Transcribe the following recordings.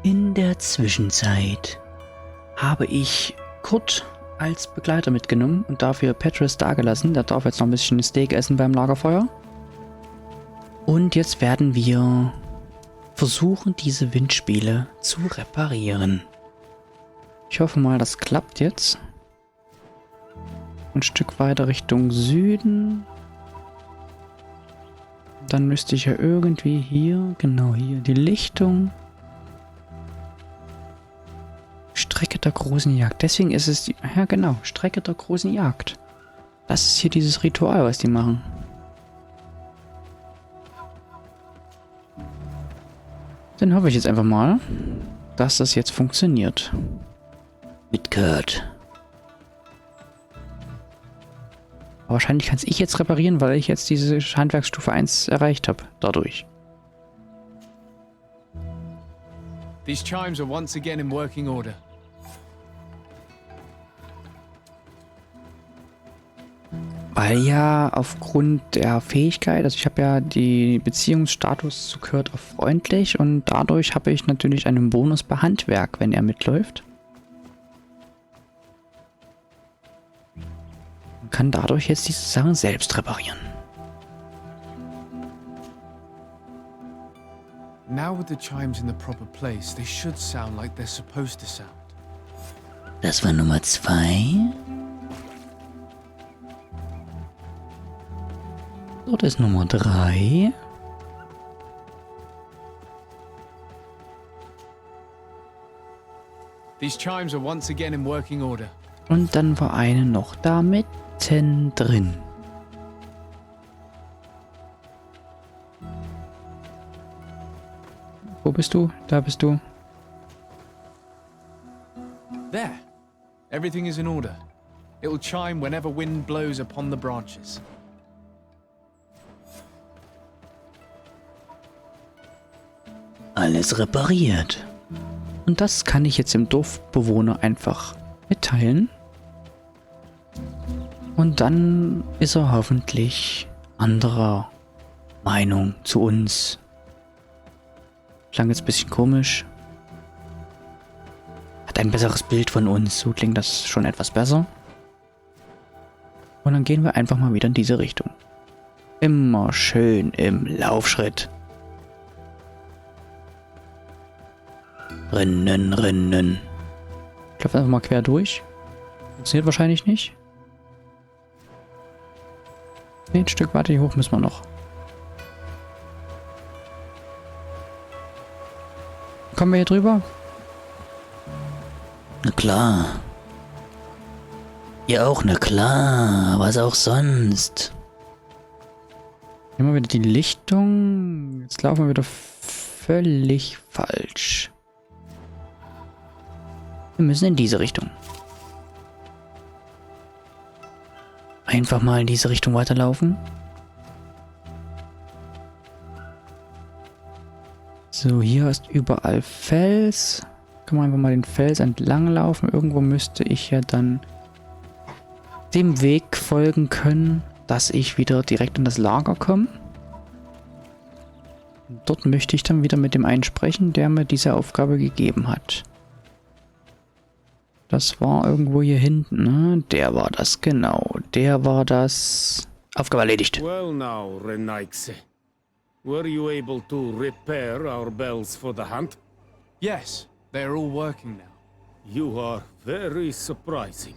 In der Zwischenzeit habe ich Kurt als Begleiter mitgenommen und dafür Petrus dagelassen. Der darf jetzt noch ein bisschen Steak essen beim Lagerfeuer. Und jetzt werden wir versuchen, diese Windspiele zu reparieren. Ich hoffe mal, das klappt jetzt. Ein Stück weiter Richtung Süden. Dann müsste ich ja irgendwie hier, genau hier, die Lichtung. Strecke der großen Jagd. Deswegen ist es, ja genau, Strecke der großen Jagd. Das ist hier dieses Ritual, was die machen. Dann hoffe ich jetzt einfach mal, dass das jetzt funktioniert. Mit Kurt. Aber wahrscheinlich kann es ich jetzt reparieren, weil ich jetzt diese Handwerksstufe 1 erreicht habe. Dadurch. These chimes are once again in working order. Weil ja aufgrund der Fähigkeit, also ich habe ja die Beziehungsstatus zu Kurt auf freundlich und dadurch habe ich natürlich einen Bonus bei Handwerk, wenn er mitläuft. Und kann dadurch jetzt diese Sachen selbst reparieren. Now with the chimes in the proper place, they should sound like they're supposed to sound. Das war Nummer 2. Dort ist Nummer 3. These chimes are once again in working order. Und dann war eine noch da mitten drin. Wo bist du? Da bist du. There. Everything is in order. It will chime whenever wind blows upon the branches. Alles repariert. Und das kann ich jetzt dem Dorfbewohner einfach mitteilen. Und dann ist er hoffentlich anderer Meinung zu uns. Klang jetzt ein bisschen komisch. Hat ein besseres Bild von uns. So klingt das schon etwas besser. Und dann gehen wir einfach mal wieder in diese Richtung. Immer schön im Laufschritt. Rennen, rennen. Ich laufe einfach mal quer durch. Funktioniert wahrscheinlich nicht. Nee, ein Stück weiter hier hoch müssen wir noch. Kommen wir hier drüber? Na klar. Ja auch, na klar. Was auch sonst. Immer wieder die Lichtung. Jetzt laufen wir wieder völlig falsch. Wir müssen in diese Richtung. Einfach mal in diese Richtung weiterlaufen. So, hier ist überall Fels. Können wir einfach mal den Fels entlang laufen. Irgendwo müsste ich ja dann dem Weg folgen können, dass ich wieder direkt in das Lager komme. Dort möchte ich dann wieder mit dem einen sprechen, der mir diese Aufgabe gegeben hat. Das war irgendwo hier hinten, ne? Der war das, genau. Der war das. Aufgabe erledigt. Well now, Renaikse. Were you able to repair our bells for the hunt? Yes, they are all working now. You are very surprising.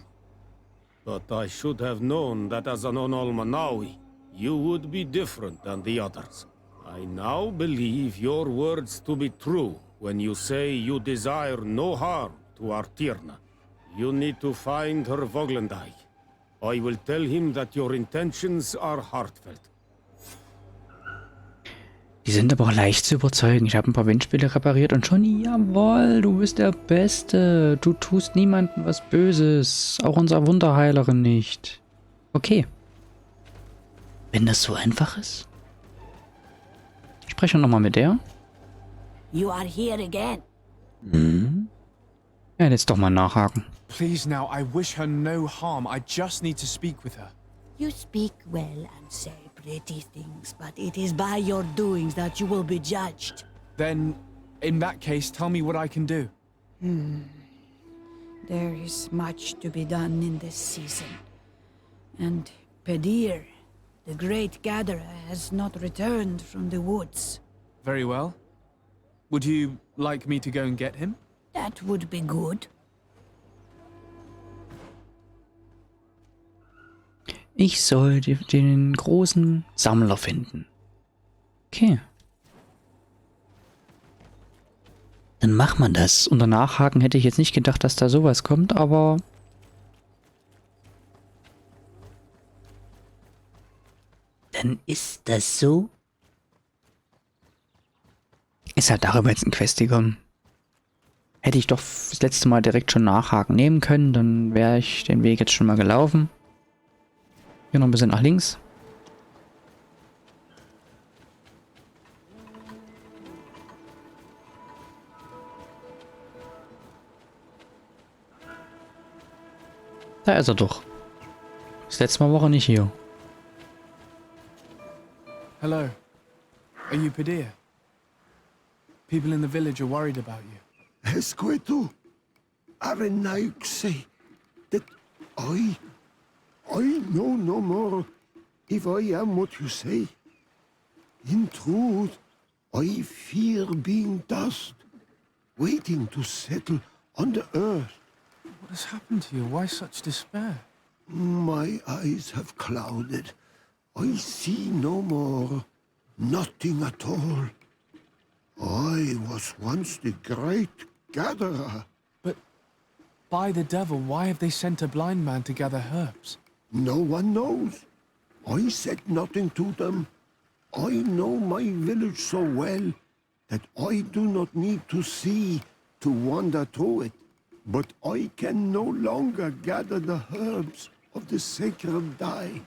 But I should have known that as an Onolmanawi, you would be different than the others. I now believe your words to be true when you say you desire no harm to our Tierna. You need to find her Voglendai. I will tell him that your intentions are heartfelt. Die sind aber auch leicht zu überzeugen. Ich habe ein paar Windspiele repariert und schon, jawohl, du bist der Beste. Du tust niemandem was Böses. Auch unserer Wunderheilerin nicht. Okay. Wenn das so einfach ist. Ich spreche nochmal mit der. You are here again. Hm. Ja, jetzt doch mal nachhaken. Please now, I wish her no harm. I just need to speak with her. You speak well and say pretty things, but it is by your doings that you will be judged. Then, In that case, tell me what I can do. There is much to be done in this season. And Pedir, the great gatherer, has not returned from the woods. Very well. Would you like me to go and get him? That would be good. Ich soll den großen Sammler finden. Okay. Dann macht man das. Unter Nachhaken hätte ich jetzt nicht gedacht, dass da sowas kommt, aber... Dann ist das so. Ist halt darüber jetzt ein Quest gekommen. Hätte ich doch das letzte Mal direkt schon Nachhaken nehmen können, dann wäre ich den Weg jetzt schon mal gelaufen. Hier noch ein bisschen nach links. Da ist er doch. Das letzte Mal war er nicht hier. Hello. Are you Pedir? People in the village are worried about you. Esqueto, Arenaixi, that I know no more if I am what you say. In truth, I fear being dust, waiting to settle on the earth. What has happened to you? Why such despair? My eyes have clouded. I see no more, nothing at all. I was once the great gatherer. But by the devil, why have they sent a blind man to gather herbs? No one knows. I said nothing to them. I know my village so well that I do not need to see to wander through it. But I can no longer gather the herbs of the sacred dye.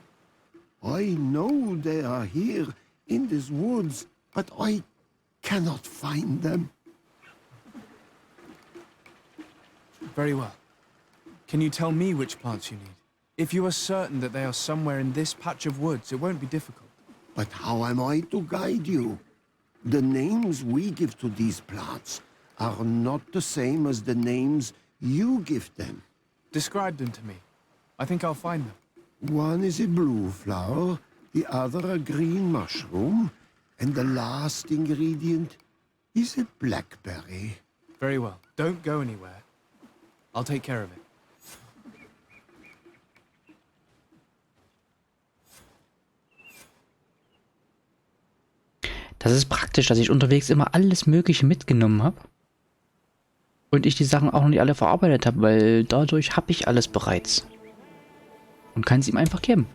I know they are here in these woods, but I cannot find them. Very well. Can you tell me which plants you need? If you are certain that they are somewhere in this patch of woods, it won't be difficult. But how am I to guide you? The names we give to these plants are not the same as the names you give them. Describe them to me. I think I'll find them. One is a blue flower, the other a green mushroom, and the last ingredient is a blackberry. Very well. Don't go anywhere. I'll take care of it. Das ist praktisch, dass ich unterwegs immer alles Mögliche mitgenommen habe. Und ich die Sachen auch noch nicht alle verarbeitet habe, weil dadurch habe ich alles bereits. Und kann es ihm einfach geben.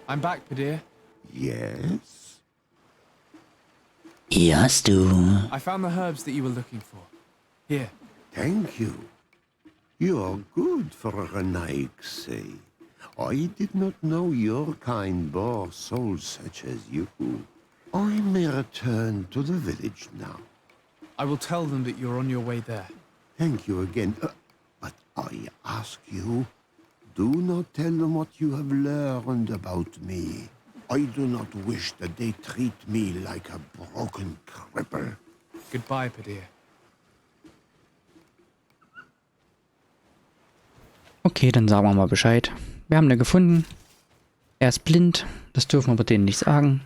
I'm back, Pedir. Yes? Hier hast du. I found the herbs that you were looking for. Here. Thank you. You are good for a Renaixi. I did not know your kind bore souls such as you. I may return to the village now. I will tell them that you're on your way there. Thank you again. But I ask you, do not tell them what you have learned about me. I do not wish that they treat me like a broken cripple. Goodbye, Pedir. Okay, dann sagen wir mal Bescheid. Wir haben ihn gefunden. Er ist blind. Das dürfen wir aber denen nicht sagen.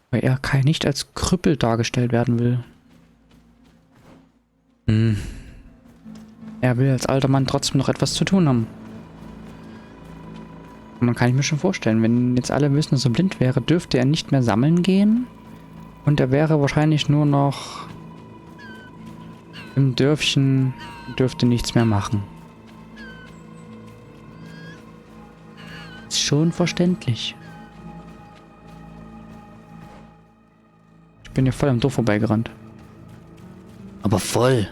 Weil er nicht als Krüppel dargestellt werden will. Er will als alter Mann trotzdem noch etwas zu tun haben. Und dann kann ich mir schon vorstellen, wenn jetzt alle wissen, dass er blind wäre, dürfte er nicht mehr sammeln gehen. Und er wäre wahrscheinlich nur noch im Dörfchen, dürfte nichts mehr machen. Ist schon verständlich. Ich bin ja voll am Dorf vorbeigerannt. Aber voll.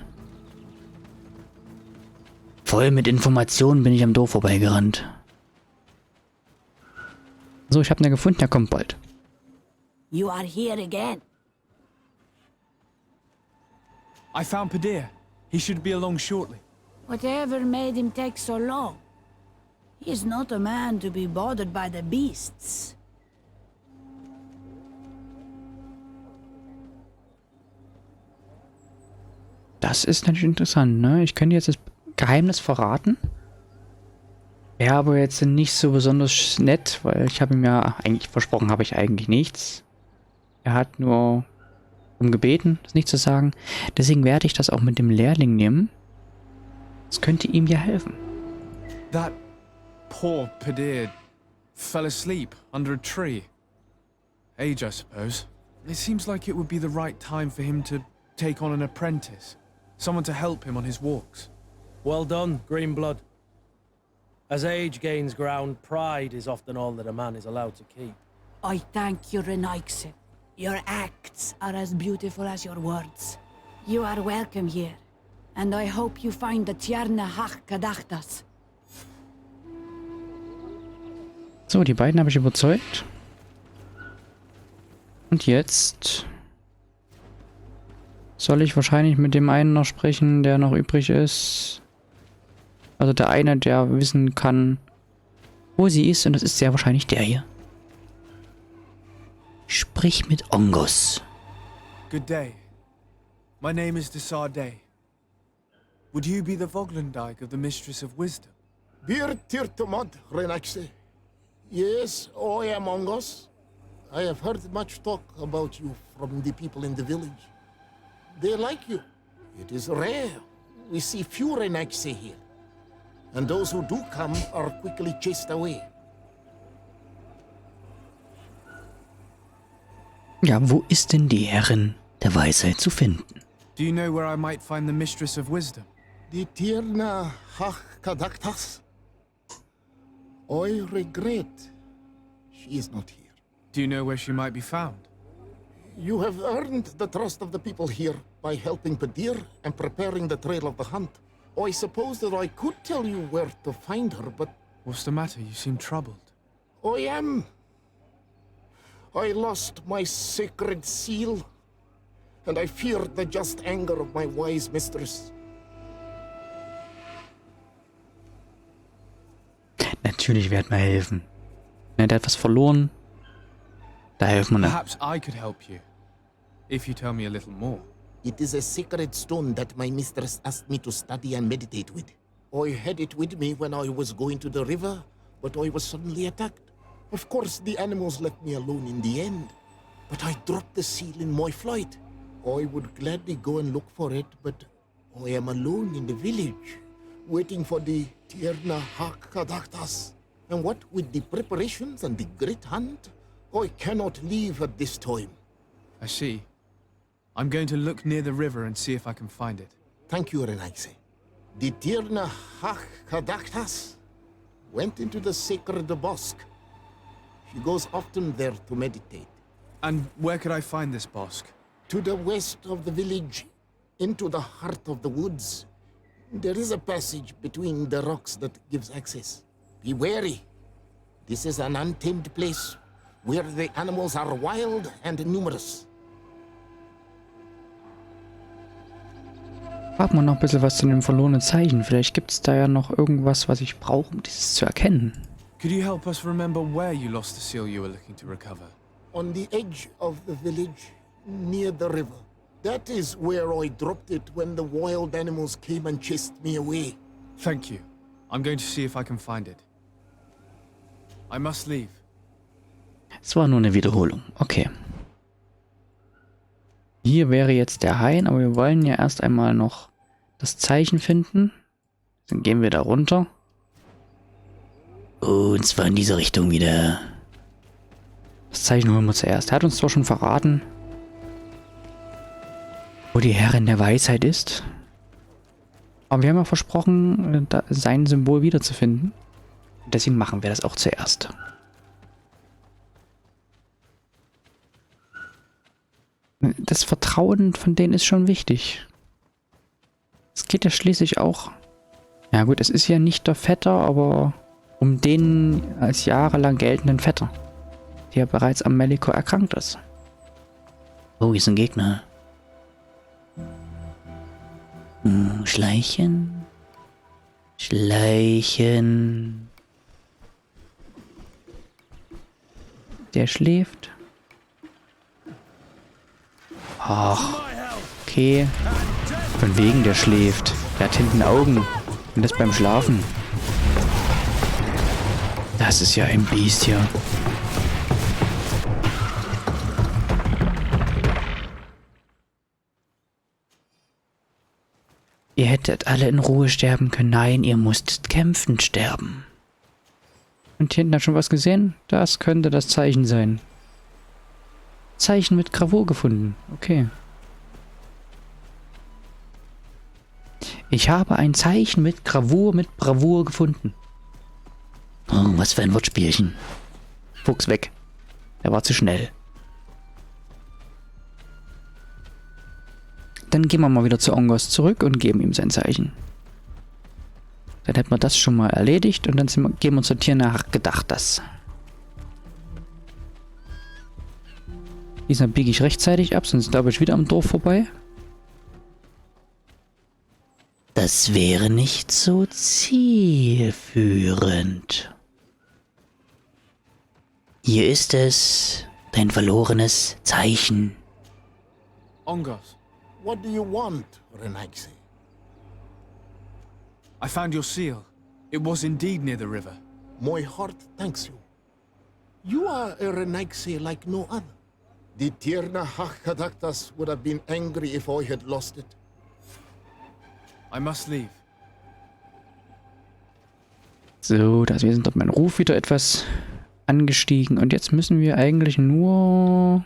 Voll mit Informationen bin ich am Dorf vorbeigerannt. So, ich habe ihn ja gefunden, er kommt bald. You are here again. I found Pedir. He should be along shortly. Whatever made him take so long? He is not a man to be bothered by the beasts. Das ist natürlich interessant, ne? Ich könnte jetzt das Geheimnis verraten. Wäre aber jetzt nicht so besonders nett, weil ich habe ihm ja eigentlich versprochen, habe ich eigentlich nichts. Er hat nur um gebeten, das nicht zu sagen. Deswegen werde ich das auch mit dem Lehrling nehmen. Das könnte ihm ja helfen. That poor Padir fell asleep under a tree. Age, I suppose. It seems like it would be the right time for him to take on an apprentice. Someone to help him on his walks. Well done, Greenblood. As age gains ground, pride is often all that a man is allowed to keep. I thank you, Renaix. Your acts are as beautiful as your words. You are welcome here, and I hope you find the Tierna Harh Cadachtas. So, die beiden habe ich überzeugt. Und jetzt soll ich wahrscheinlich mit dem einen noch sprechen, der noch übrig ist. Also der eine, der wissen kann, wo sie ist. Und das ist sehr wahrscheinlich der hier. Sprich mit Ongos. Good day. My name is Desarde. Would you be the Voglendyke of the Mistress of Wisdom? Bir tirtumad, Renaxe. Yes, I am Ongos. I have heard much talk about you from the people in the village. They like you. It is rare. We see few Renaxe here. And those who do come are quickly chased away. Ja, wo ist denn die Herrin der Weisheit zu finden? Do you know where I might find the Mistress of Wisdom? The Tierna Harh Cadachtas. I regret she is not here. Do you know where she might be found? You have earned the trust of the people here by helping Padir and preparing the trail of the hunt. I suppose that I could tell you where to find her, but What's the matter? You seem troubled. I am. I lost my sacred seal, and I fear the just anger of my wise mistress. Natürlich werden wir helfen. Ne, der hat was verloren. Da helfen wir nicht. Perhaps I could help you, if you tell me a little more. It is a sacred stone that my mistress asked me to study and meditate with. I had it with me when I was going to the river, but I was suddenly attacked. Of course, the animals left me alone in the end, but I dropped the seal in my flight. I would gladly go and look for it, but I am alone in the village, waiting for the Tierna Harh Cadachtas. And what with the preparations and the great hunt, I cannot leave at this time. I see. I'm going to look near the river and see if I can find it. Thank you, Renaxe. The Tierna Harh Cadachtas went into the sacred bosque. She goes often there to meditate. And where could I find this bosque? To the west of the village, into the heart of the woods, there is a passage between the rocks that gives access. Be wary. This is an untamed place where the animals are wild and numerous. Frag mal noch ein bisschen was zu dem verlorenen Zeichen. Vielleicht gibt es da ja noch irgendwas, was ich brauche, um dieses zu erkennen. Could you help us remember where you lost the seal you were looking to recover? On the edge of the village, near the river. That is where I dropped it when the wild animals came and chased me away. Thank you. I'm going to see if I can find it. I must leave. Es war nur eine Wiederholung. Okay. Hier wäre jetzt der Hain, aber wir wollen ja erst einmal noch das Zeichen finden. Dann gehen wir da runter. Und zwar in diese Richtung wieder. Das Zeichen holen wir zuerst. Er hat uns zwar schon verraten, wo die Herrin der Weisheit ist. Aber wir haben ja versprochen, sein Symbol wiederzufinden. Deswegen machen wir das auch zuerst. Das Vertrauen von denen ist schon wichtig. Es geht ja schließlich auch... Ja gut, es ist ja nicht der Vetter, aber um den als jahrelang geltenden Vetter, der bereits am Meliko erkrankt ist. Oh, hier ist ein Gegner. Schleichen. Schleichen. Der schläft. Ach, okay. Von wegen, der schläft. Der hat hinten Augen. Und das beim Schlafen. Das ist ja ein Biest hier. Ihr hättet alle in Ruhe sterben können. Nein, ihr musstet kämpfend sterben. Und hier hinten hat schon was gesehen? Das könnte das Zeichen sein. Zeichen mit Gravur gefunden. Okay. Ich habe ein Zeichen mit Bravour gefunden. Oh, was für ein Wortspielchen. Fuchs weg. Er war zu schnell. Dann gehen wir mal wieder zu Ongos zurück und geben ihm sein Zeichen. Dann hätten wir das schon mal erledigt und dann gehen wir zur Tierna Harh Cadachtas. Diesmal biege ich rechtzeitig ab, sonst glaube ich wieder am Dorf vorbei. Das wäre nicht so zielführend. Hier ist es, dein verlorenes Zeichen. Ongos, What do you want, Renaigse? I found your seal. It was indeed near the river. My heart thanks you. You are a Renaigse like no other. The Tierna Harh Cadachtas would have been angry if I had lost it. I must leave. So, da sind dort mein Ruf wieder etwas angestiegen. Und jetzt müssen wir eigentlich nur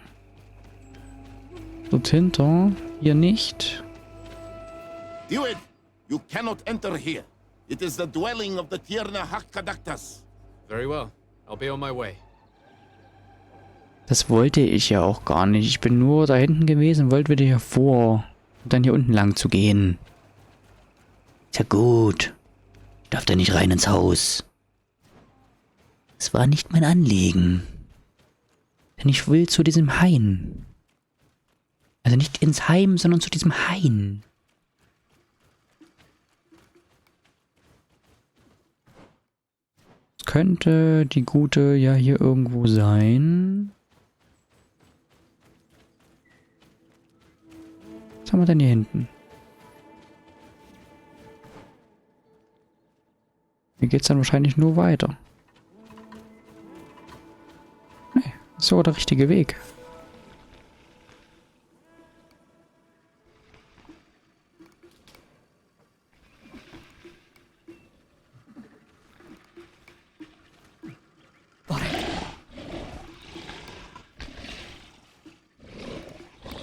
dort hinter. Hier nicht. Do it! You cannot enter here. It is the dwelling of the Tierna Harh Cadachtas. Very well. I'll be on my way. Das wollte ich ja auch gar nicht. Ich bin nur da hinten gewesen, wollte wieder hier vor. Und dann hier unten lang zu gehen. Ist ja gut. Ich darf da nicht rein ins Haus. Es war nicht mein Anliegen. Denn ich will zu diesem Hain. Also nicht ins Heim, sondern zu diesem Hain. Es könnte die gute ja hier irgendwo sein. Was haben wir denn hier hinten? Hier geht's dann wahrscheinlich nur weiter. Nee, ist sogar der richtige Weg.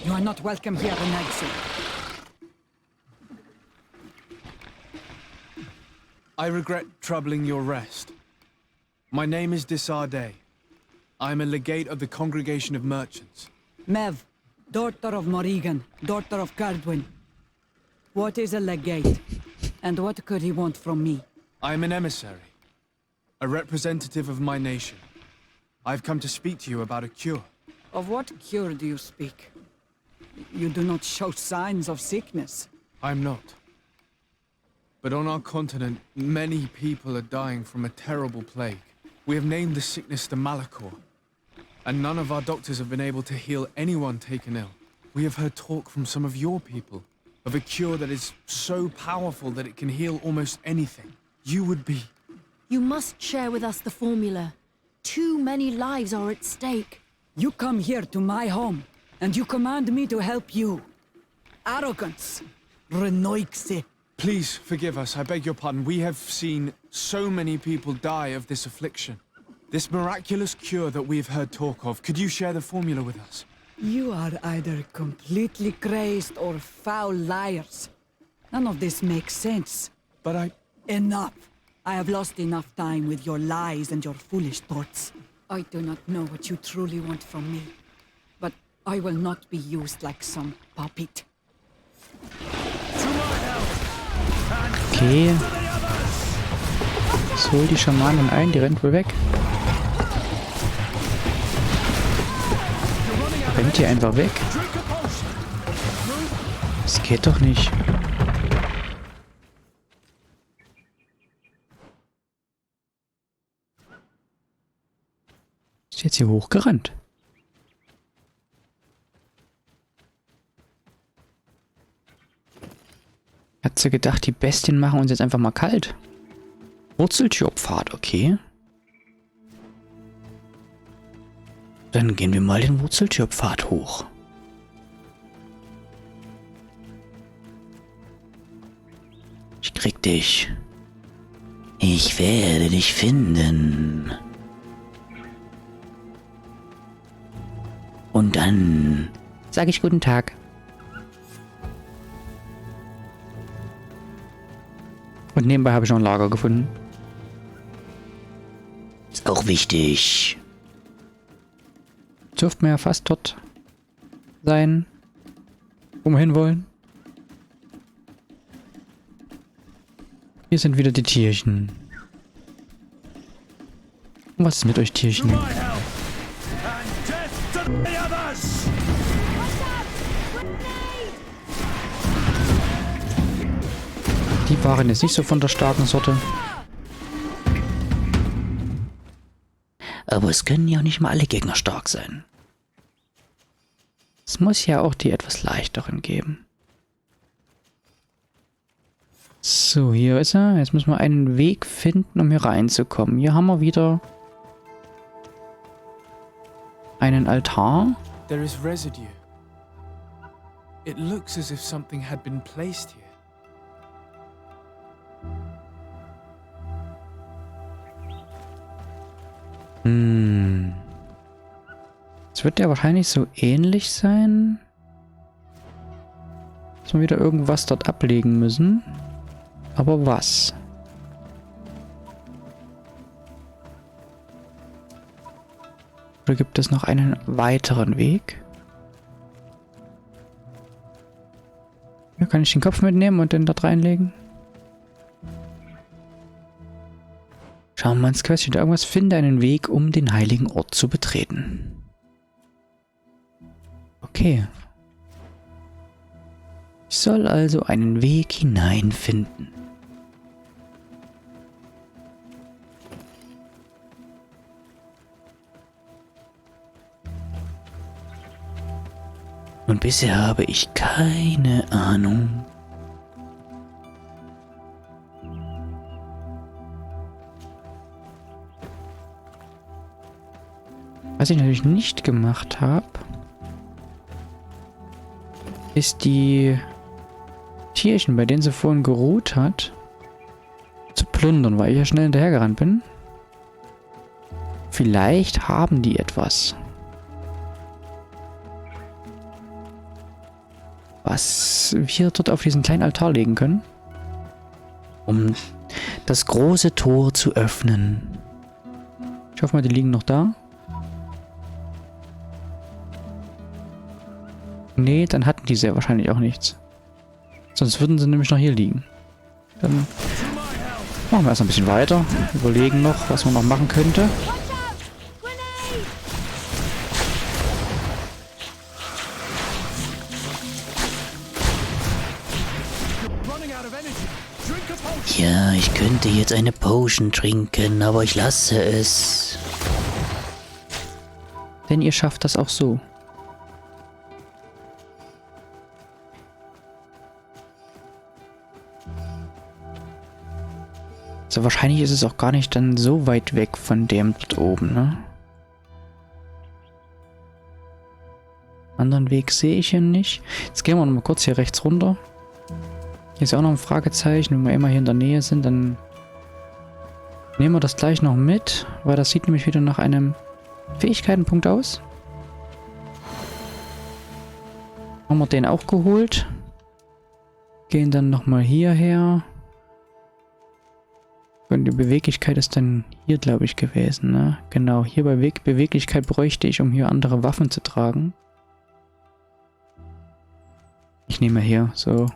You are not welcome here, Renaigse. I regret troubling your rest. My name is Desardet. I am a legate of the Congregation of Merchants. Mev, daughter of Morrigan, daughter of Cardwin. What is a legate? And what could he want from me? I am an emissary, a representative of my nation. I've come to speak to you about a cure. Of what cure do you speak? You do not show signs of sickness. I'm not. But on our continent, many people are dying from a terrible plague. We have named the sickness the Malachor, and none of our doctors have been able to heal anyone taken ill. We have heard talk from some of your people of a cure that is so powerful that it can heal almost anything. You would be... You must share with us the formula. Too many lives are at stake. You come here to my home, and you command me to help you. Arrogance. Renaigse. Please forgive us, I beg your pardon. We have seen so many people die of this affliction. This miraculous cure that we've heard talk of, could you share the formula with us? You are either completely crazed or foul liars. None of this makes sense. But I... Enough! I have lost enough time with your lies and your foolish thoughts. I do not know what you truly want from me. But I will not be used like some puppet. Okay. Ich hol die Schamanin ein, die rennt wohl weg. Rennt die einfach weg? Das geht doch nicht. Ist jetzt hier hochgerannt? Hat sie gedacht, die Bestien machen uns jetzt einfach mal kalt. Wurzeltürpfad, okay. Dann gehen wir mal den Wurzeltürpfad hoch. Ich krieg dich. Ich werde dich finden. Und dann sage ich guten Tag. Und nebenbei habe ich noch ein Lager gefunden. Ist auch wichtig. Dürften wir ja fast dort sein, wo wir hinwollen. Hier sind wieder die Tierchen. Und was ist mit euch Tierchen? Die waren jetzt nicht so von der starken Sorte. Aber es können ja auch nicht mal alle Gegner stark sein. Es muss ja auch die etwas leichteren geben. So, hier ist er. Jetzt müssen wir einen Weg finden, um hier reinzukommen. Hier haben wir wieder einen Altar. There is residue. It looks as if something had been placed here. Es wird ja wahrscheinlich so ähnlich sein, dass wir wieder irgendwas dort ablegen müssen. Aber was? Oder gibt es noch einen weiteren Weg? Hier kann ich den Kopf mitnehmen und den dort reinlegen. Schauen wir mal ins Quest, da irgendwas. Finde einen Weg, um den heiligen Ort zu betreten. Okay. Ich soll also einen Weg hineinfinden. Und bisher habe ich keine Ahnung. Was ich natürlich nicht gemacht habe, ist die Tierchen, bei denen sie vorhin geruht hat, zu plündern, weil ich ja schnell hinterhergerannt bin. Vielleicht haben die etwas, was wir dort auf diesen kleinen Altar legen können, um das große Tor zu öffnen. Ich hoffe mal, die liegen noch da. Nee, dann hatten die sehr wahrscheinlich auch nichts. Sonst würden sie nämlich noch hier liegen. Dann machen wir erst ein bisschen weiter. Überlegen noch, was man noch machen könnte. Ja, ich könnte jetzt eine Potion trinken, aber ich lasse es. Denn ihr schafft das auch so. So, wahrscheinlich ist es auch gar nicht dann so weit weg von dem dort oben, ne? Anderen Weg sehe ich hier nicht. Jetzt gehen wir noch mal kurz hier rechts runter. Hier ist auch noch ein Fragezeichen. Wenn wir immer hier in der Nähe sind, dann nehmen wir das gleich noch mit, weil das sieht nämlich wieder nach einem Fähigkeitenpunkt aus. Haben wir den auch geholt. Gehen dann nochmal hierher. Und die Beweglichkeit ist dann hier, glaube ich, gewesen, ne? Genau, hier bei Beweglichkeit bräuchte ich, um hier andere Waffen zu tragen. Ich nehme hier, so.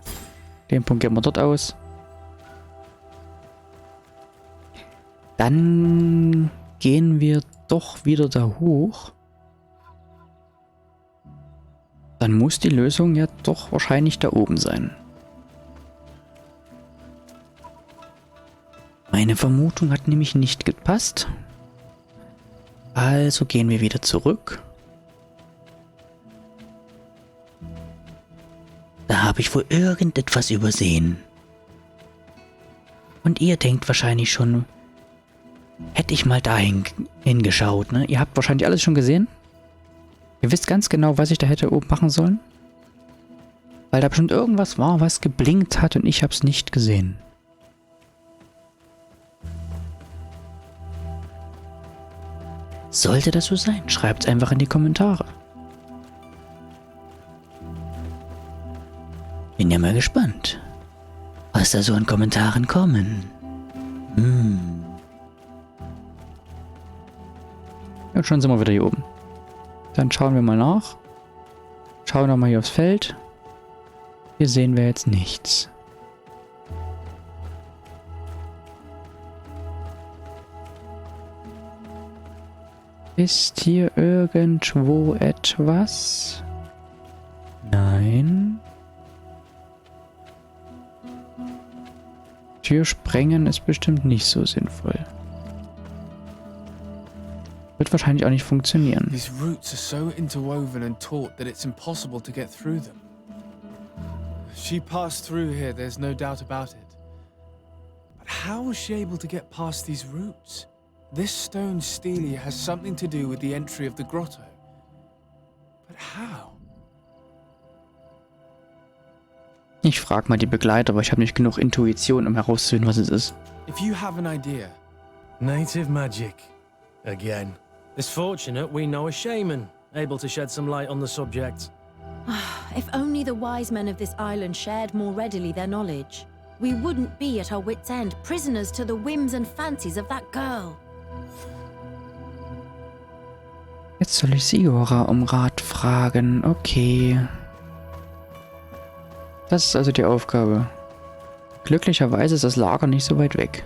Den Punkt geben wir dort aus. Dann gehen wir doch wieder da hoch. Dann muss die Lösung ja doch wahrscheinlich da oben sein. Meine Vermutung hat nämlich nicht gepasst. Also gehen wir wieder zurück. Da habe ich wohl irgendetwas übersehen. Und ihr denkt wahrscheinlich schon, hätte ich mal dahin hingeschaut, ne? Ihr habt wahrscheinlich alles schon gesehen. Ihr wisst ganz genau, was ich da hätte oben machen sollen. Weil da bestimmt irgendwas war, was geblinkt hat und ich hab's nicht gesehen. Sollte das so sein, schreibt's einfach in die Kommentare. Bin ja mal gespannt, was da so an Kommentaren kommen. Ja, schon sind wir wieder hier oben. Dann schauen wir mal nach. Schauen wir mal hier aufs Feld. Hier sehen wir jetzt nichts. Ist hier irgendwo etwas? Nein. Tür sprengen ist bestimmt nicht so sinnvoll. Wird wahrscheinlich auch nicht funktionieren. These roots are so interwoven and taut that it's impossible to get through them. She passed through here, there's no doubt about it. But how was she able to get past these roots? This stone stele has something to do with the entry of the grotto. But how? Ich frage mal die Begleiter, aber ich habe nicht genug Intuition, um herauszufinden, was es ist. If you have an idea. Native magic. Again. It's fortunate we know a shaman, able to shed some light on the subject. If only the wise men of this island shared more readily their knowledge, we wouldn't be at our wits' end, prisoners to the whims and fancies of that girl. Jetzt soll ich Siora um Rat fragen. Okay. Das ist also die Aufgabe. Glücklicherweise ist das Lager nicht so weit weg.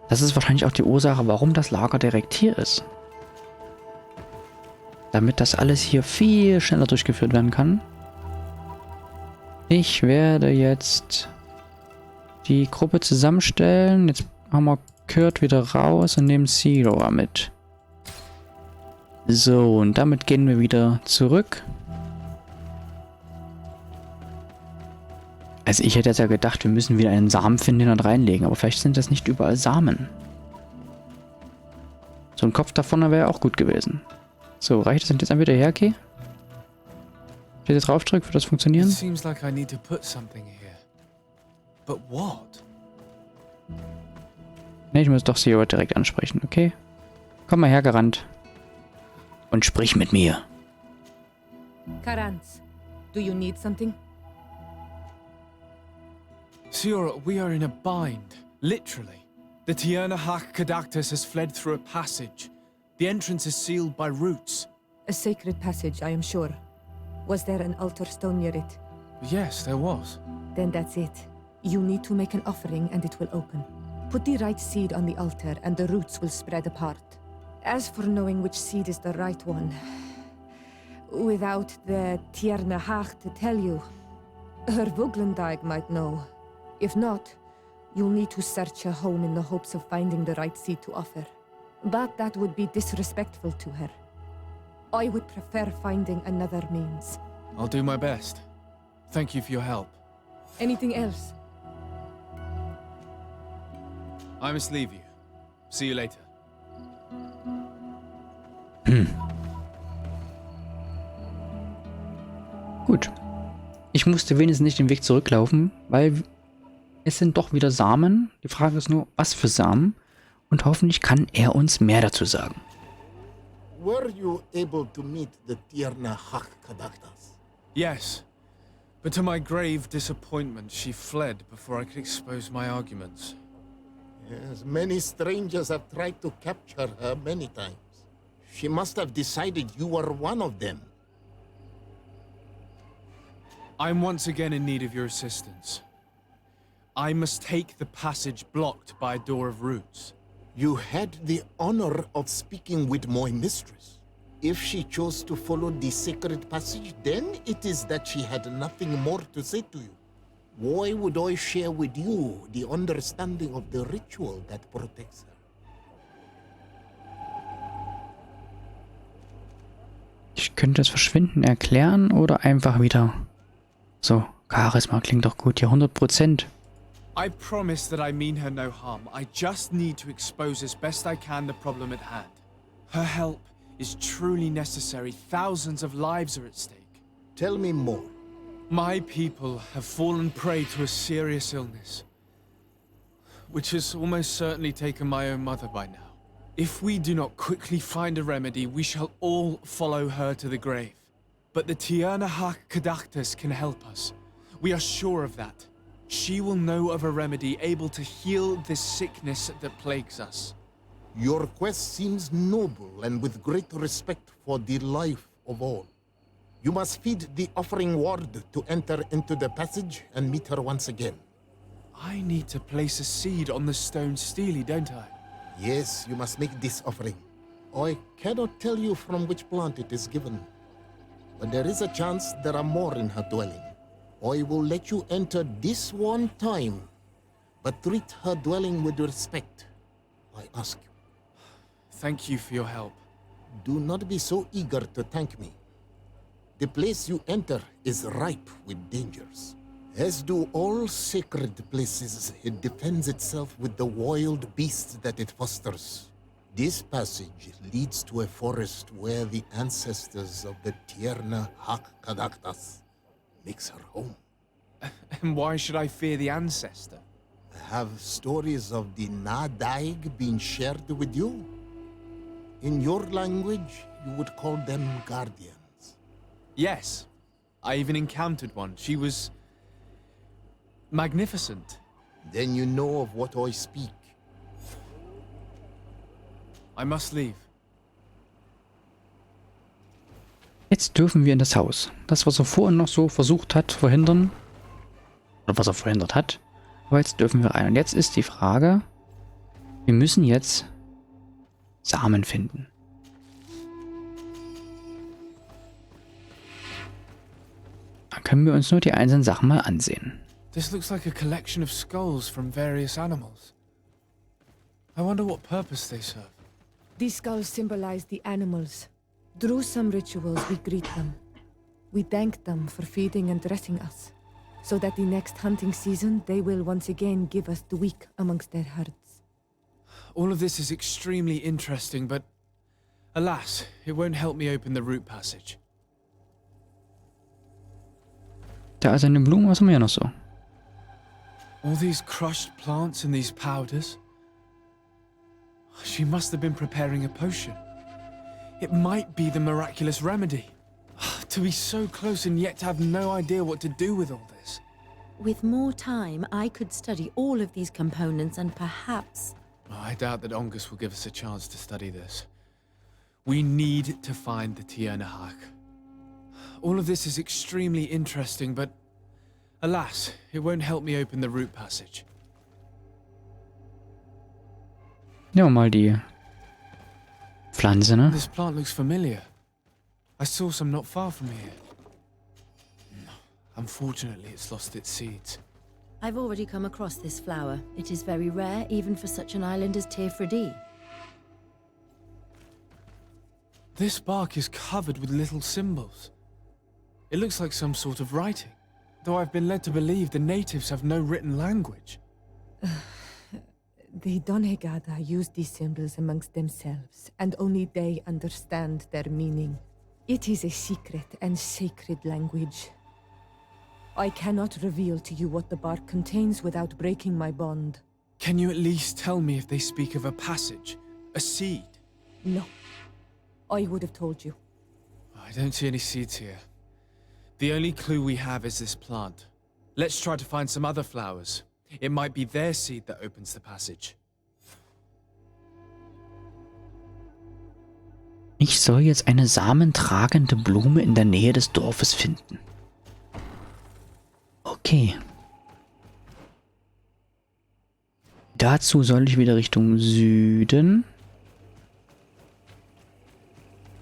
Das ist wahrscheinlich auch die Ursache, warum das Lager direkt hier ist. Damit das alles hier viel schneller durchgeführt werden kann. Ich werde jetzt die Gruppe zusammenstellen. Jetzt haben wir Kurt wieder raus und nehmen Siora mit. So, und damit gehen wir wieder zurück. Also ich hätte jetzt ja gedacht, wir müssen wieder einen Samen finden und reinlegen, aber vielleicht sind das nicht überall Samen. So ein Kopf da vorne wäre auch gut gewesen. So, reicht es, wenn ich jetzt wieder hergehe? Wenn ich jetzt drauf drücke, wird das funktionieren? It seems like I need to put something here. But what? Ne, ich muss doch Siora direkt ansprechen, okay? Komm mal hergerannt. Und sprich mit mir. Karans, do you need something? Siora, we are in a bind. Literally. The Tierna Harh Cadachtas has fled through a passage. The entrance is sealed by roots. A sacred passage, I am sure. Was there an altar stone near it? Yes, there was. Then that's it. You need to make an offering and it will open. Put the right seed on the altar and the roots will spread apart. As for knowing which seed is the right one, without the Tierna Harh to tell you, her Vuglendag might know. If not, you'll need to search her home in the hopes of finding the right seed to offer. But that would be disrespectful to her. I would prefer finding another means. I'll do my best. Thank you for your help. Anything else? I must leave you. See you later. Gut. Ich musste wenigstens nicht den Weg zurücklaufen, weil es sind doch wieder Samen. Die Frage ist nur, was für Samen? Und hoffentlich kann er uns mehr dazu sagen. Were you able to meet the Tierna Harh Cadachtas? Yes. But to my grave disappointment, she fled before I could expose my arguments. Yes, many strangers have tried to capture her many times. She must have decided you were one of them. I'm once again in need of your assistance. I must take the passage blocked by a door of roots. You had the honor of speaking with my mistress. If she chose to follow the sacred passage, then it is that she had nothing more to say to you. Why would I share with you the understanding of the ritual that protects her? Ich könnte das Verschwinden erklären oder einfach wieder so Charisma klingt doch gut hier, 100%. I promise that I mean her no harm. I just need to expose as best I can the problem at hand. Her help is truly necessary. Thousands of lives are at stake. Tell me more. My people have fallen prey to a serious illness, which has almost certainly taken my own mother by now. If we do not quickly find a remedy, we shall all follow her to the grave. But the Tierna Harh Cadachtas can help us. We are sure of that. She will know of a remedy able to heal this sickness that plagues us. Your quest seems noble and with great respect for the life of all. You must feed the offering ward to enter into the passage and meet her once again. I need to place a seed on the stone steely, don't I? Yes, you must make this offering. I cannot tell you from which plant it is given, but there is a chance there are more in her dwelling. I will let you enter this one time, but treat her dwelling with respect, I ask you. Thank you for your help. Do not be so eager to thank me. The place you enter is ripe with dangers. As do all sacred places, it defends itself with the wild beasts that it fosters. This passage leads to a forest where the ancestors of the Tierna Harh Cadachtas makes her home. And why should I fear the ancestor? Have stories of the Nadaig been shared with you? In your language, you would call them guardians. Yes. I even encountered one. She was magnificent. Then you know of what I speak. I must leave. Jetzt dürfen wir in das Haus. Das, was er vorhin noch so versucht hat, verhindern. Oder was er verhindert hat. Aber jetzt dürfen wir rein. Und jetzt ist die Frage, wir müssen jetzt Samen finden. Dann können wir uns nur die einzelnen Sachen mal ansehen. This looks like a collection of skulls from various animals. I wonder what purpose they serve. These skulls symbolize the animals. Through some rituals, we greet them. We thank them for feeding and dressing us, so that the next hunting season, they will once again give us the weak amongst their herds. All of this is extremely interesting, but alas, it won't help me open the root passage. Da ist eine Blume, was haben wir hier noch so? All these crushed plants and these powders. She must have been preparing a potion. It might be the miraculous remedy. To be so close and yet to have no idea what to do with all this. With more time, I could study all of these components and perhaps... I doubt that Ongus will give us a chance to study this. We need to find the Tierna Harh. All of this is extremely interesting, but alas, it won't help me open the root passage. Nehmen wir mal die Pflanze, ne? This plant looks familiar. I saw some not far from here. Unfortunately, it's lost its seeds. I've already come across this flower. It is very rare, even for such an island as Tierna. This bark is covered with little symbols. It looks like some sort of writing, though I've been led to believe the natives have no written language. The Donegada use these symbols amongst themselves, and only they understand their meaning. It is a secret and sacred language. I cannot reveal to you what the bark contains without breaking my bond. Can you at least tell me if they speak of a passage, a seed? No. I would have told you. I don't see any seeds here. The only clue we have is this plant. Let's try to find some other flowers. It might be their seed that opens the passage. Ich soll jetzt eine samentragende Blume in der Nähe des Dorfes finden. Okay. Dazu soll ich wieder Richtung Süden.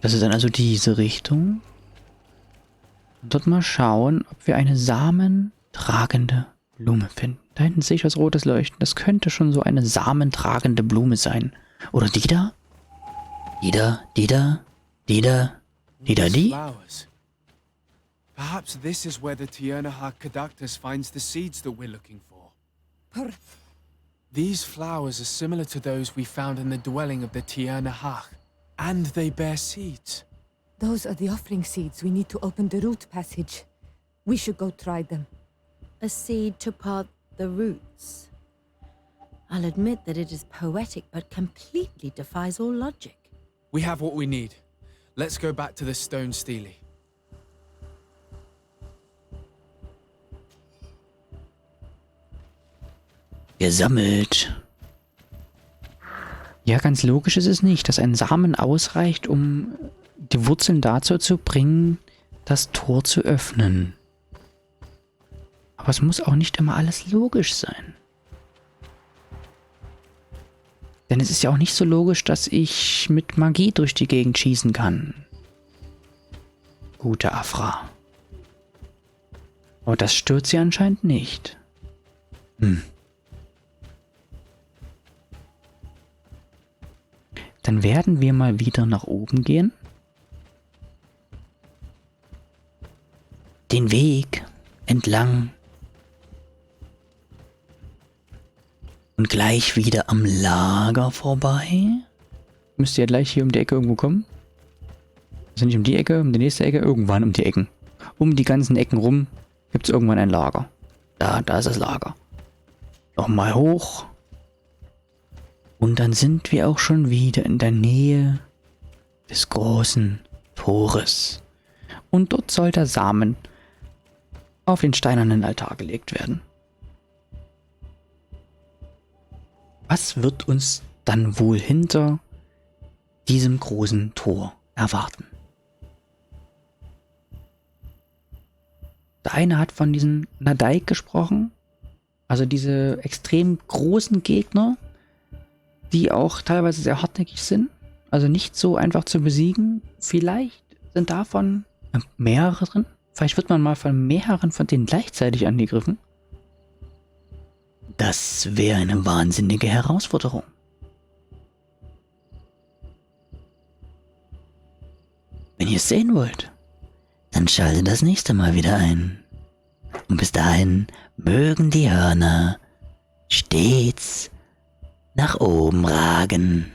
Das ist dann also diese Richtung. Und dort mal schauen, ob wir eine samentragende Blume finden. Da hinten sehe ich was Rotes leuchten. Das könnte schon so eine samentragende Blume sein. Oder die da? Die da, die da, die da, die da, die? Flowers. Perhaps this is where the Tierna Harh Cadachtas finds the seeds that we're looking for. These flowers are similar to those we found in the dwelling of the Tierna Harh, and they bear seeds. Those are the offering seeds we need to open the root passage. We should go try them. A seed to part the roots. I'll admit that it is poetic, but completely defies all logic. We have what we need. Let's go back to the stone stele. Gesammelt. Ja, ganz logisch ist es nicht, dass ein Samen ausreicht, um die Wurzeln dazu zu bringen, das Tor zu öffnen. Aber es muss auch nicht immer alles logisch sein. Denn es ist ja auch nicht so logisch, dass ich mit Magie durch die Gegend schießen kann. Gute Afra. Aber das stört sie anscheinend nicht. Dann werden wir mal wieder nach oben gehen. Den Weg entlang. Und gleich wieder am Lager vorbei. Müsst ihr ja gleich hier um die Ecke irgendwo kommen. Also nicht um die Ecke, um die nächste Ecke, irgendwann um die Ecken. Um die ganzen Ecken rum gibt es irgendwann ein Lager. Da ist das Lager. Nochmal hoch. Und dann sind wir auch schon wieder in der Nähe des großen Tores. Und dort soll der Samen auf den steinernen Altar gelegt werden. Was wird uns dann wohl hinter diesem großen Tor erwarten? Der eine hat von diesen Nadaik gesprochen, also diese extrem großen Gegner, die auch teilweise sehr hartnäckig sind, also nicht so einfach zu besiegen. Vielleicht sind davon mehrere drin. Vielleicht wird man mal von mehreren von denen gleichzeitig angegriffen. Das wäre eine wahnsinnige Herausforderung. Wenn ihr es sehen wollt, dann schaltet das nächste Mal wieder ein. Und bis dahin mögen die Hörner stets nach oben ragen.